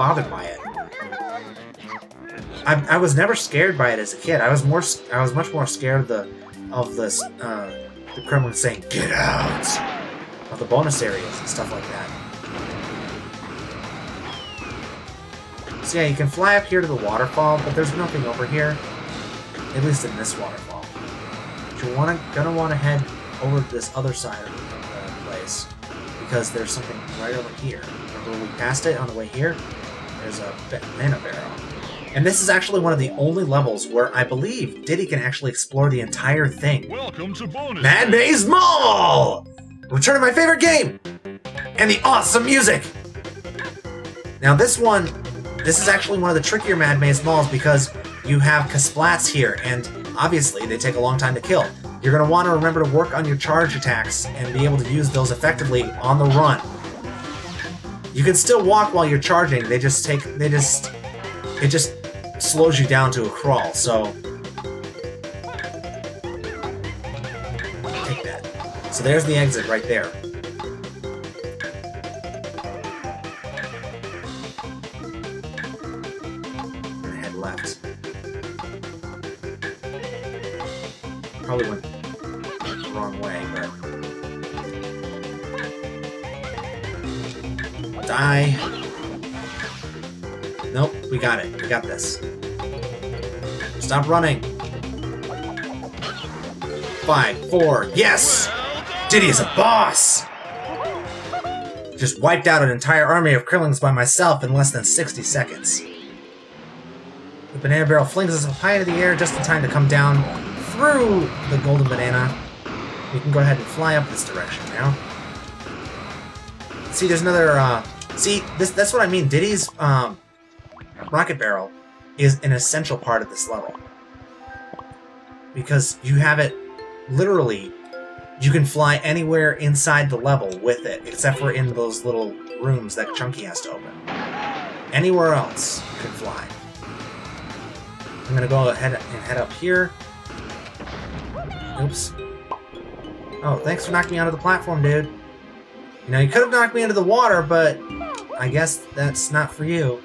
bothered by it. I was never scared by it as a kid. I was much more scared of the Kremlin saying "Get out!" of the bonus areas and stuff like that. So yeah, you can fly up here to the waterfall, but there's nothing over here, at least in this waterfall. But you're gonna want to head over to this other side of the place, because there's something right over here. Remember when we passed it on the way here? There's a banana barrel. And this is actually one of the only levels where I believe Diddy can actually explore the entire thing. Welcome to bonus Mad Maze Mall! Return to my favorite game! And the awesome music! Now this is actually one of the trickier Mad Maze Malls because you have Kasplats here, and obviously they take a long time to kill. You're going to want to remember to work on your charge attacks and be able to use those effectively on the run. You can still walk while you're charging, it just slows you down to a crawl, so take that. So there's the exit right there. And head left. Probably went the wrong way, but die. Nope, we got it. We got this. Stop running. 5, 4, yes! Diddy is a boss! Just wiped out an entire army of Krillings by myself in less than 60 seconds. The banana barrel flings us up high into the air just in time to come down through the golden banana. We can go ahead and fly up this direction now. See, there's another, see, that's what I mean. Diddy's, rocket barrel is an essential part of this level. Because you have it, literally, you can fly anywhere inside the level with it, except for in those little rooms that Chunky has to open. Anywhere else, you can fly. I'm gonna go ahead and head up here. Oops. Oh, thanks for knocking me out of the platform, dude. You know, you could have knocked me into the water, but I guess that's not for you.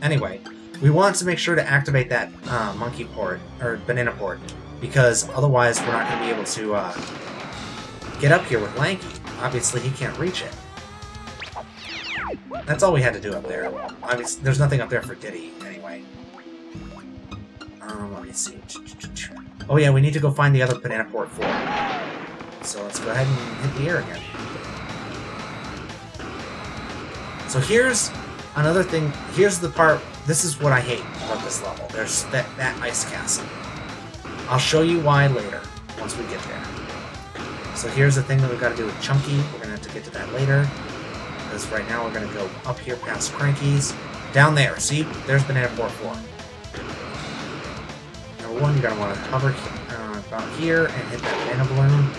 Anyway, we want to make sure to activate that monkey port, or banana port, because otherwise we're not going to be able to get up here with Lanky. Obviously, he can't reach it. That's all we had to do up there. Obviously, there's nothing up there for Diddy, anyway. Let me see. Oh yeah, we need to go find the other banana port 4. So let's go ahead and hit the air again. So here's another thing. Here's the part. This is what I hate about this level. There's that ice castle. I'll show you why later, once we get there. So here's the thing that we've got to do with Chunky. We're going to have to get to that later. Because right now we're going to go up here past Cranky's. Down there. See? There's Banana Port 4. Number 1, you're going to want to hover about here and hit that banana balloon.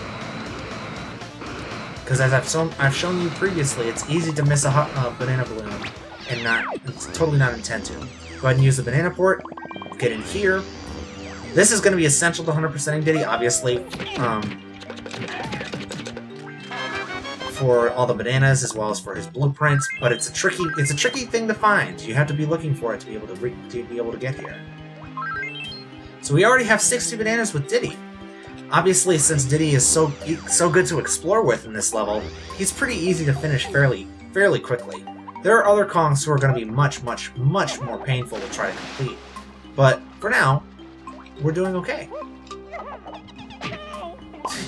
Because as I've shown you previously, it's easy to miss a banana balloon and it's totally not intend to. Go ahead and use the banana port. Get in here. This is going to be essential to 100%ing Diddy, obviously, for all the bananas as well as for his blueprints. But it's a tricky thing to find. You have to be looking for it to be able to get here. So we already have 60 bananas with Diddy. Obviously, since Diddy is so good to explore with in this level, he's pretty easy to finish fairly quickly. There are other Kongs who are going to be much more painful to try to complete. But for now, we're doing okay.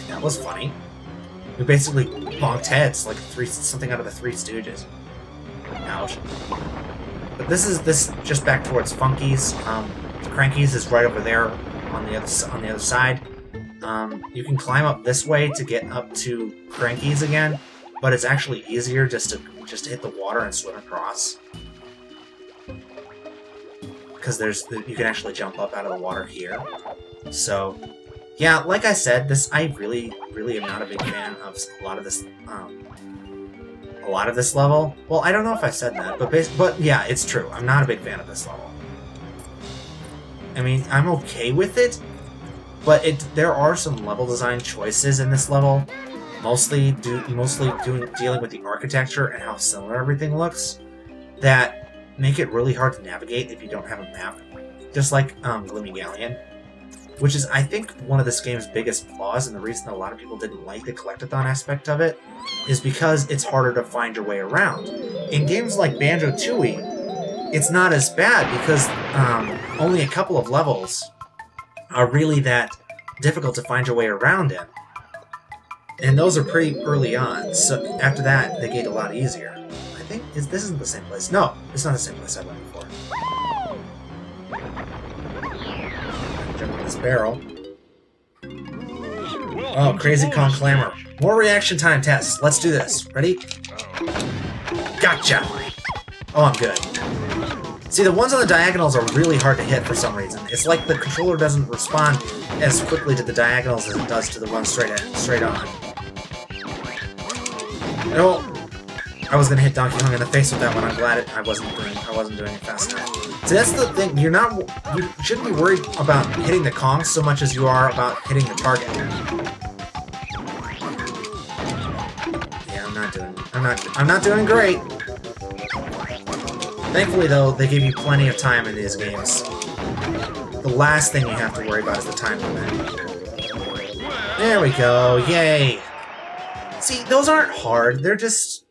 That was funny. We basically bonked heads like something out of the Three Stooges. Ouch. But this just back towards Funky's. Cranky's is right over there on the other side. You can climb up this way to get up to Cranky's again, but it's actually easier just to hit the water and swim across. Because you can actually jump up out of the water here. So, yeah, like I said, I really am not a big fan of a lot of this level. Well, I don't know if I said that, but yeah, it's true. I'm not a big fan of this level. I mean, I'm okay with it, but there are some level design choices in this level, mostly dealing with the architecture and how similar everything looks, that make it really hard to navigate if you don't have a map. Just like Glimmy Galleon, which is, I think, one of this game's biggest flaws, and the reason a lot of people didn't like the collectathon aspect of it is because it's harder to find your way around. In games like Banjo-Tooie, it's not as bad because only a couple of levels are really that difficult to find your way around in. And those are pretty early on, so after that, they get a lot easier. I think this isn't the same place. No, it's not the same place I went before. Jump in this barrel. Oh, Crazy Kong Clamber. More reaction time tests. Let's do this. Ready? Gotcha! Oh, I'm good. See, the ones on the diagonals are really hard to hit for some reason. It's like the controller doesn't respond as quickly to the diagonals as it does to the ones straight on. No, I was gonna hit Donkey Kong in the face with that one. I'm glad I wasn't doing it fast enough. See, that's the thing. You shouldn't be worried about hitting the Kongs so much as you are about hitting the target. Yeah, I'm not doing great. Thankfully, though, they give you plenty of time in these games. The last thing you have to worry about is the time limit. There we go. Yay. See, those aren't hard. They're just...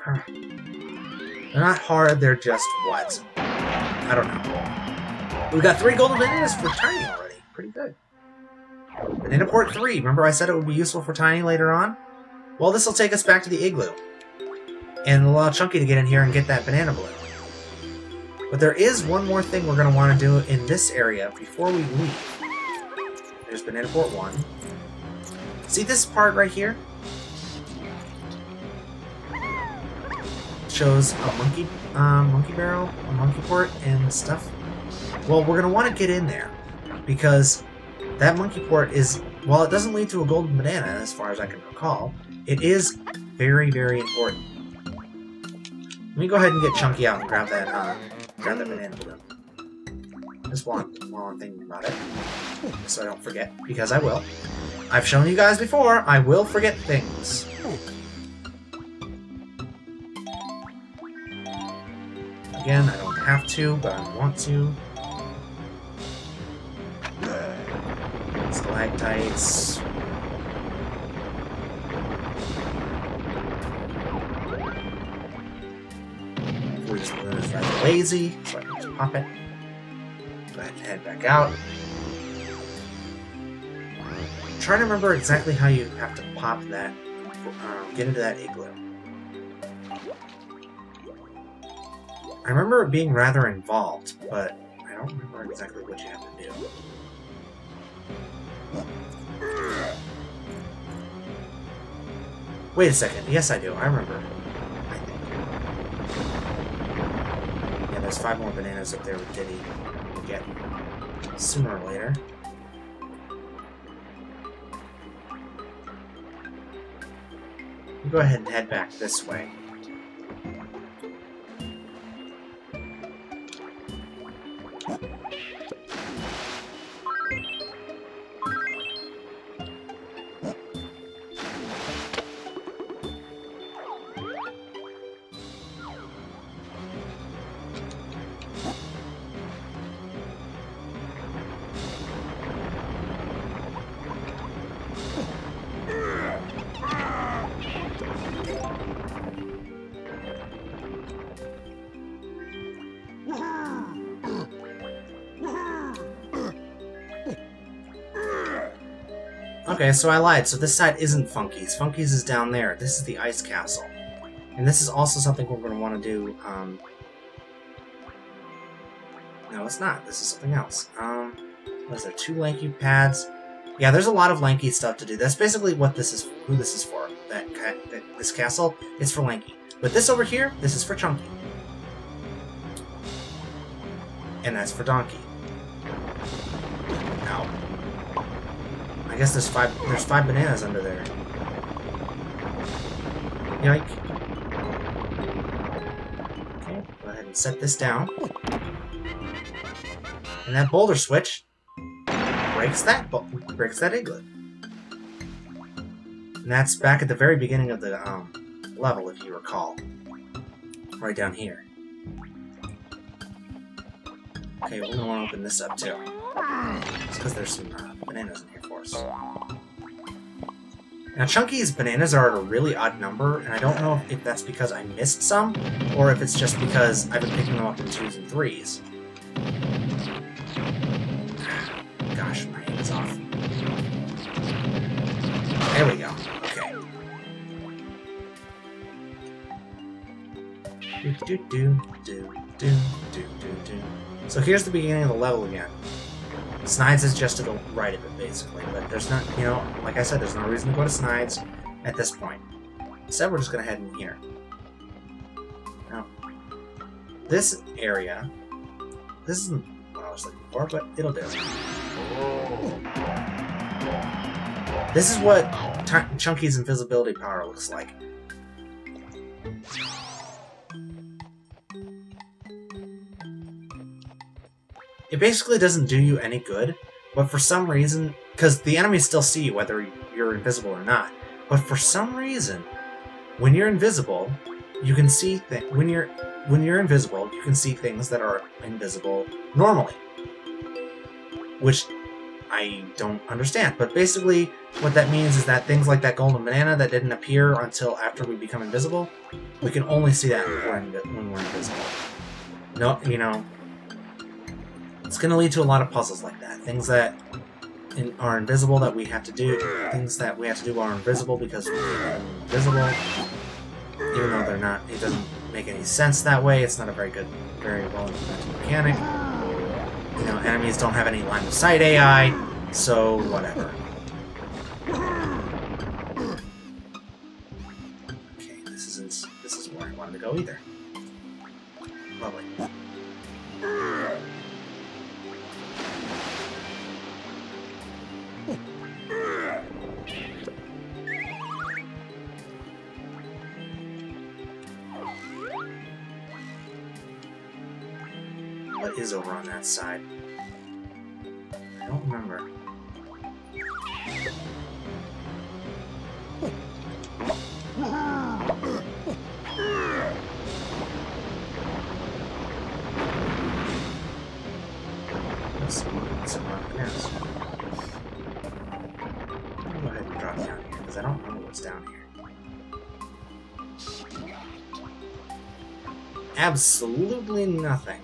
They're not hard, they're just what? I don't know. We've got 3 golden bananas for Tiny already. Pretty good. Banana Port 3. Remember I said it would be useful for Tiny later on? Well, this will take us back to the igloo. And allow Chunky to get in here and get that banana balloon. But there is one more thing we're going to want to do in this area before we leave. There's Banana Port 1. See this part right here? Shows a monkey barrel, a monkey port, and stuff. Well, we're gonna want to get in there because that monkey port is, while it doesn't lead to a golden banana, as far as I can recall, it is very, very important. Let me go ahead and get Chunky out and grab that banana balloon. Just while I'm thinking about it, so I don't forget, because I will. I've shown you guys before, I will forget things. Again, I don't have to, but I want to. Stalactites. This balloon is rather lazy, so I can just pop it. Go ahead and head back out. I'm trying to remember exactly how you have to pop that, get into that igloo. I remember it being rather involved, but I don't remember exactly what you have to do. Wait a second. Yes, I do. I remember. I think. Yeah, there's 5 more bananas up there with Diddy. We'll get sooner or later. We'll go ahead and head back this way. Okay, so I lied. So this side isn't Funky's. Funky's is down there. This is the Ice Castle. And this is also something we're going to want to do, No, it's not. This is something else. What is there? 2 lanky pads. Yeah, there's a lot of lanky stuff to do. That's basically what this is, who this is for. This castle is for Lanky. But this over here, this is for Chunky. And that's for Donkey. Ow. I guess there's 5 bananas under there. Yike. Okay, go ahead and set this down. And that boulder switch breaks that igloo. And that's back at the very beginning of the level, if you recall. Right down here. Okay, we're gonna want to open this up too. It's because there's some bananas in here for us. Now, Chunky's bananas are at a really odd number, and I don't know if that's because I missed some, or if it's just because I've been picking them up in 2s and 3s. Gosh, my aim is off. There we go. Okay. So here's the beginning of the level again. Snides is just to the right of it, basically, but there's not, you know, like I said, there's no reason to go to Snides at this point. Instead, we're just going to head in here. Now, this area, this isn't what I was looking for, but it'll do. This is what Chunky's invisibility power looks like. It basically doesn't do you any good, but for some reason, because the enemies still see you whether you're invisible or not, but for some reason, when you're invisible, you can see when you're invisible, you can see things that are invisible normally, which I don't understand. But basically, what that means is that things like that golden banana that didn't appear until after we become invisible, we can only see that when we're invisible. No, you know. It's going to lead to a lot of puzzles like that. Things that are invisible that we have to do. Things that we have to do are invisible because we're invisible. Even though they're not, it doesn't make any sense that way. It's not a very well implemented mechanic. You know, enemies don't have any line of sight AI, so whatever. Okay, this isn't where I wanted to go either. Lovely. What is over on that side? I don't remember. Yes. I'll go ahead and drop down here, because I don't know what's down here. Absolutely nothing.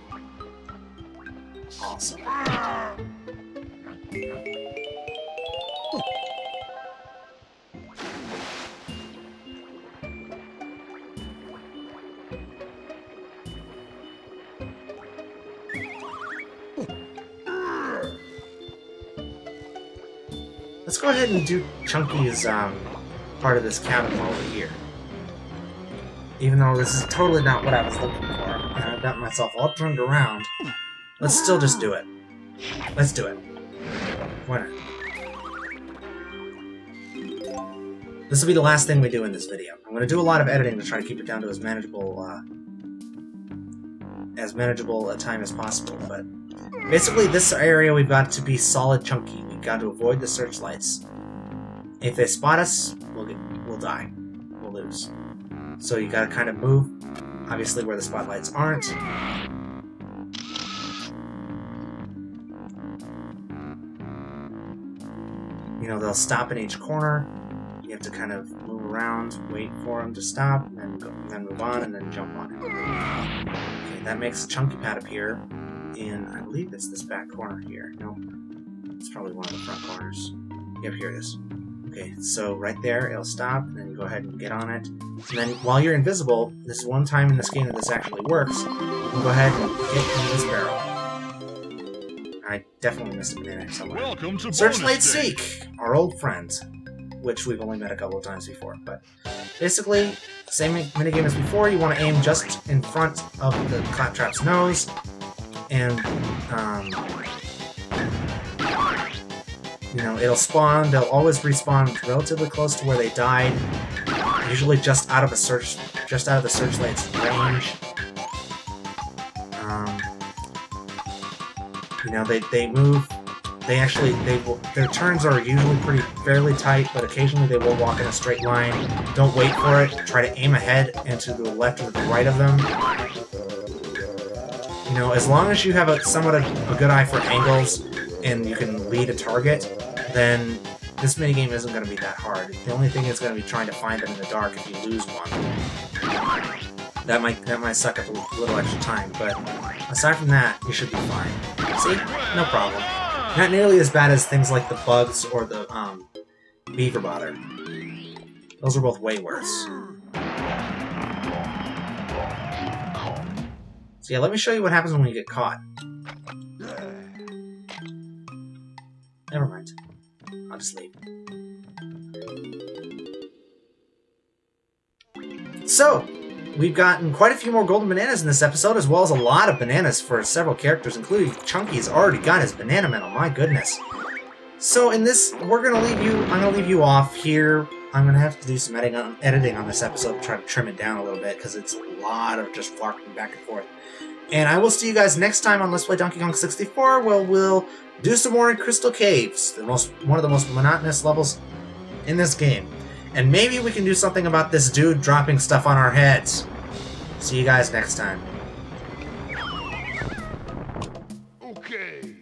Awesome. Let's go ahead and do Chunky's part of this cabin while we're here. Even though this is totally not what I was looking for, and I've got myself all turned around, let's still just do it. Let's do it. Why not? This will be the last thing we do in this video. I'm going to do a lot of editing to try to keep it down to as manageable a time as possible, but basically this area we've got to be solid Chunky. We've got to avoid the searchlights. If they spot us, we'll die. We'll lose. So you gotta kind of move, obviously, where the spotlights aren't. You know, they'll stop in each corner. You have to kind of move around, wait for them to stop, and then move on, and then jump on it. Okay, that makes a Chunky pad appear in, I believe it's this back corner here. No, it's probably one of the front corners. Yep, here it is. Okay, so right there, it'll stop, and then you go ahead and get on it. And then, while you're invisible, this is one time in this game that this actually works, you can go ahead and get in this barrel. I definitely missed a banana somewhere. Welcome to Searchlight Seek, our old friend, which we've only met a couple of times before. But basically, same minigame as before, you want to aim just in front of the Claptrap's nose, and you know, it'll spawn, they'll always respawn relatively close to where they died, usually just out of the searchlight's range. You know, they move, their turns are usually fairly tight, but occasionally they will walk in a straight line. Don't wait for it, try to aim ahead and to the left or the right of them. You know, as long as you have somewhat a good eye for angles and you can lead a target, then this minigame isn't going to be that hard. The only thing is going to be trying to find them in the dark if you lose one. That might suck up a little extra time, but aside from that, you should be fine. See? No problem. Not nearly as bad as things like the bugs or the beaver bother. Those are both way worse. So yeah, let me show you what happens when you get caught. Never mind. I'll just leave. So, we've gotten quite a few more golden bananas in this episode, as well as a lot of bananas for several characters, including Chunky's already got his banana medal, my goodness. So in this, I'm gonna leave you off here. I'm gonna have to do some editing on this episode to try to trim it down a little bit, because it's a lot of just walking back and forth. And I will see you guys next time on Let's Play Donkey Kong 64, where we'll do some more in Crystal Caves, one of the most monotonous levels in this game. And maybe we can do something about this dude dropping stuff on our heads. See you guys next time. Okay.